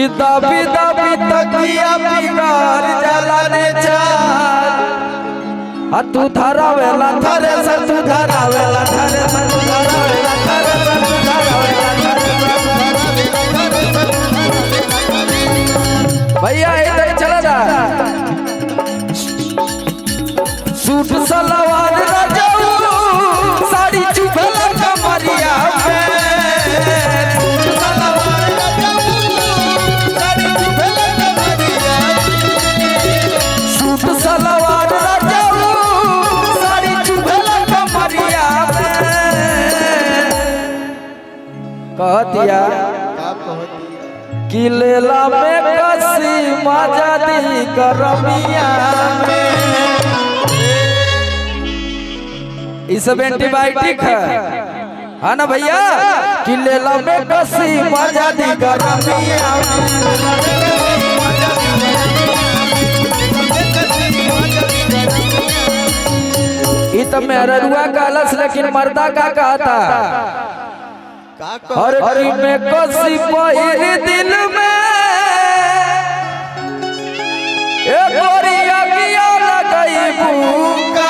कि दबी दबी तकिया बिगाड़ जलाने चाल तू धरावेला धरे से तू धरावेला धरे से तू धरावेला धरे से तू धरावेला भैया इधर चला जा सूट सलवार रजाऊ साड़ी चुभला कमरिया में सूट सलवार रजाऊ साड़ी चुभला कमरिया सूट सलवार रजाऊ साड़ी चुभला कमरिया में कह दिया कि लेला में कसी मजा दी गरमिया में इस सब एंटीबायोटिक है ना भैया कि लेला में कसी मजा दी गरमिया ये तो मेहरुआ का अलस लेकिन मर्दा का कहता और में कसी पहिर दिल में ए गोरिया किया लगई भूका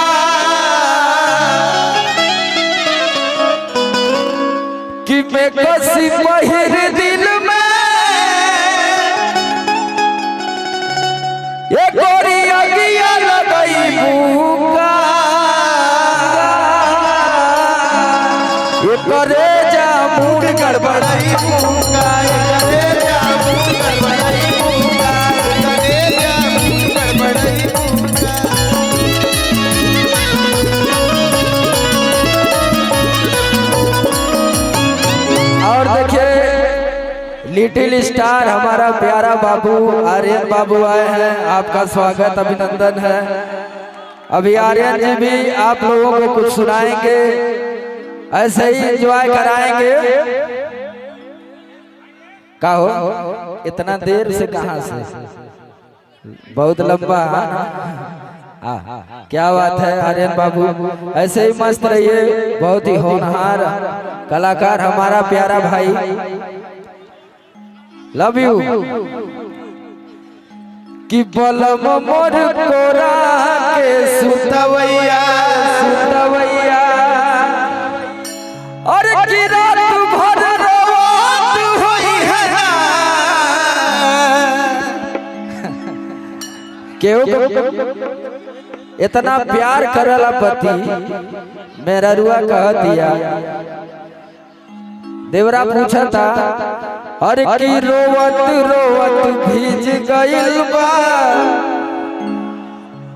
कि में कसी पहिर दिल में ए गोरिया किया लगई भूका ये करे मूड गड़बड़ाई भूखा करे जा मूड गड़बड़ाई भूखा करे जा मूड गड़बड़ाई भूखा और देखिए लिटिल स्टार हमारा प्यारा बाबू आर्यन बाबू आए हैं आपका स्वागत अभिनंदन है। अभी आर्यन जी भी आप लोगों को कुछ सुनाएंगे ऐसे ही एंजॉय कराएंगे। का हो इतना देर से कहां से बहुत लंबा क्या बात है आर्यन बाबू ऐसे ही मस्त रहिए बहुत ही होनहार कलाकार हमारा प्यारा भाई लव यू कि बलम मोर कोरा के सुतवैया सुतवैया और की रात भर रोत हुई है क्यों इतना प्यार करला पति मेरा रुआ कह दिया देवरा पूछा था और की रोवत रोवत भीज गइल बा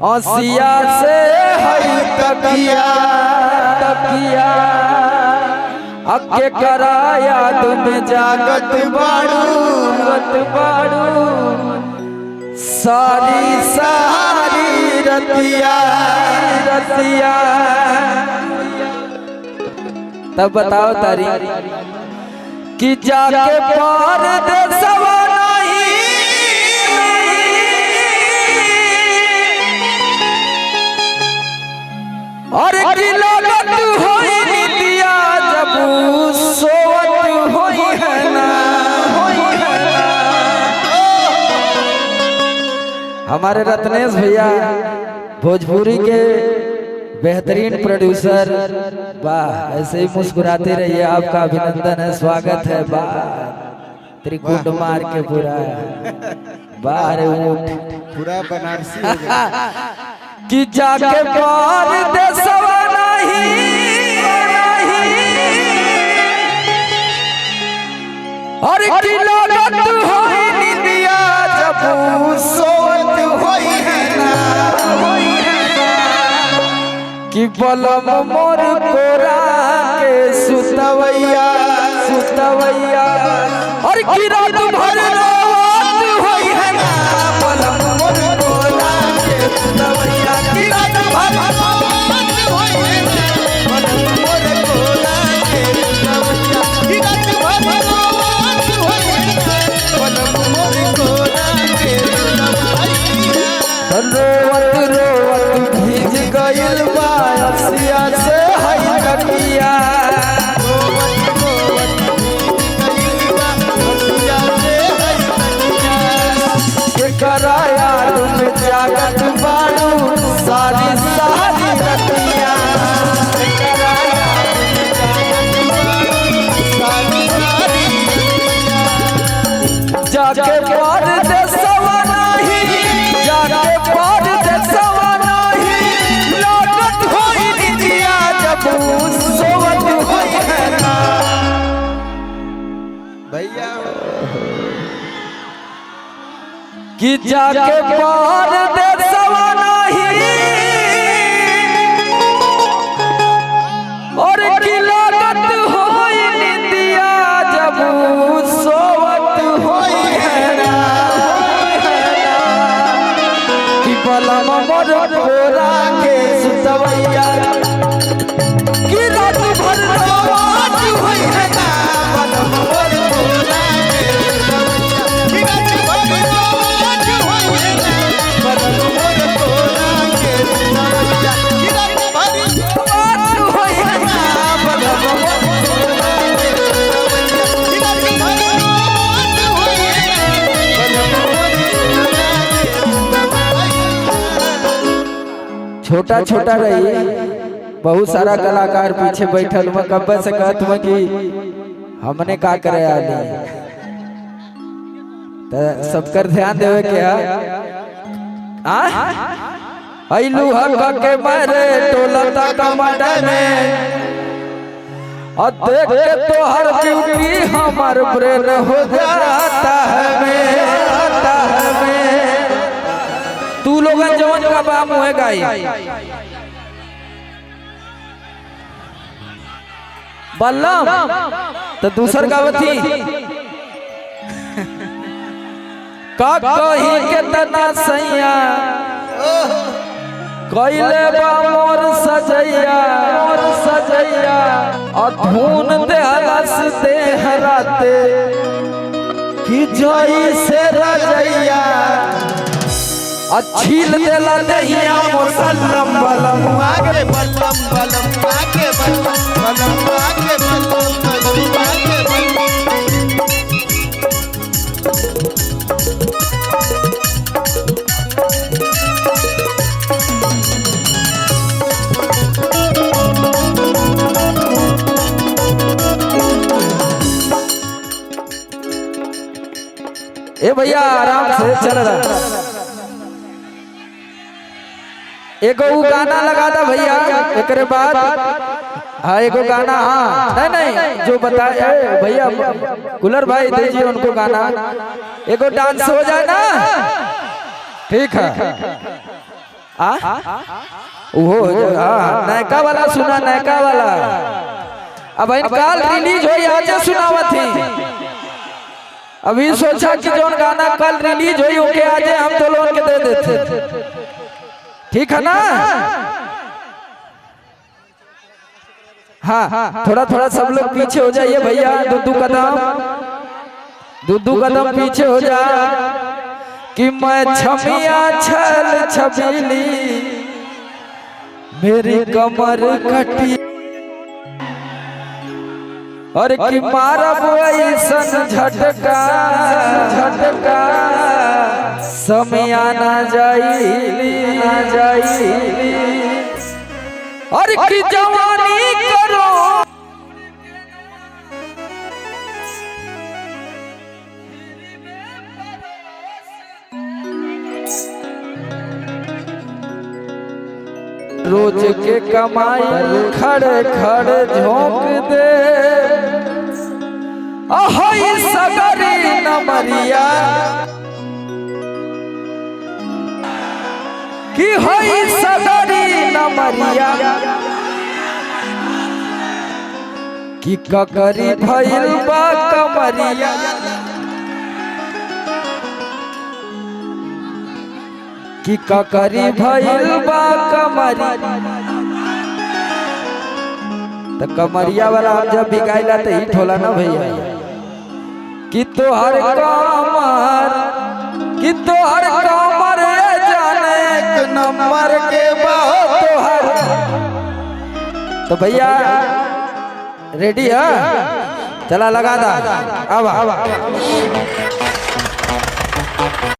औसिया से हई तकिया तकिया अके कराया तुम जागत बाड़ू सारी सारी रतिया रतिया तब बताओ तारी कि जाके पार दे सवाई और की लागत होई नितिया जब सोवत होई है ना हमारे रत्नेश भैया भोजपुरी के बेहतरीन प्रोड्यूसर वाह ऐसे ही मुस्कुराते रहिए आपका अभिनंदन है स्वागत है वाह त्रिकुट मार के पूरा बाहर उठ पूरा बनारसी कि जाके पार दे सवा नहीं और की लागत होई निदिया जब सोवत होई है ना कि बलम मोर कोरा के सुतवैया सुतवैया और की रात भर रात होई है ना बलम मोर कोरा के सुतवैया की रात भर रात होई है ना बलम मोर कोरा के सुतवैया की रात भर रात होई है ना बलम मोर कोरा के सुतवैया रोवत रोवत भीज गइल बा रसिया से हई तकिया रोवत रोवत भीज गइल बा रसिया से जाके पार देसवा नहीं, जाके पार देसवा नहीं, लागत होई निदिया जब सोवत होई है ना भैया कि जाके पार देसवा नहीं और की लागत होई निदिया जब सोवत होई है ना कि बलम मोर कोरा के सुतवैया कि रात भर रोवात होई है ना बलम मोर कोरा के सुतवैया कि रात भर रोवात होई है ना बलम मोर कोरा के सुतवैया कि रात भर रोवात होई है ना बलम मोर कोरा के सुतवैया कि रात भर रोवात होई है ना बलम मोर कोरा के छोटा छोटा रही बहुत सारा कलाकार पीछे बैठल हुआ कब से कहत हुआ कि हमने का करे आदि तो सबकर ध्यान देवे क्या आइलू हक के मारे टोलता कमर में और देख के तो हर ब्यूटी हमार ब्रेन हो जाता है में तू लोग जवन का बाम हुए गाई बल्लम तो दूसर गावती का कही के तना सैया कइले बा मोर सजैया अधून दे हलस दे हराते कि जोई से रजैया अच्छील देला दहिया मुसल्लम बलम आगे बलम बलम आगे बलम बलम आगे बलम बलम आगे ए भैया आराम से चल रहा एगो गाना लगा था भैया एक बाद हाँ एगो गाना हाँ नहीं जो बताए भैया कुलर भाई दीजिए उनको गाना एगो डांस हो जाए ना ठीक है वो नयका वाला सुना नयका वाला अब काल रिलीज हो आज सुनावा थी अभी सोचा कि जो गाना कल रिलीज हुई ओके आज हम तो लोग के दे देते ठीक है ना हाँ थोड़ा थोड़ा सब लोग पीछे हो जाइए भैया दो कदम पीछे हो जा कि मैं छमिया छल छबीली मेरी कमर कटी और कि मारब ऐसन झटका समिया ना जाइली और कि जवानी करो रोज के कमाई खड़े खड़े झोंक दे अहोई सगरी नमरिया कि होई सगरी नमरिया कि ककरी भइल बा कमरिया कि ककरी भइल बा कमरिया तो कमरिया वाला हम जब भी गाइला तो हिट होला ना भैया कि तोहर कमर जाने एक नंबर के बहुत तोहर तो भैया रेडी है चला लगा दा अब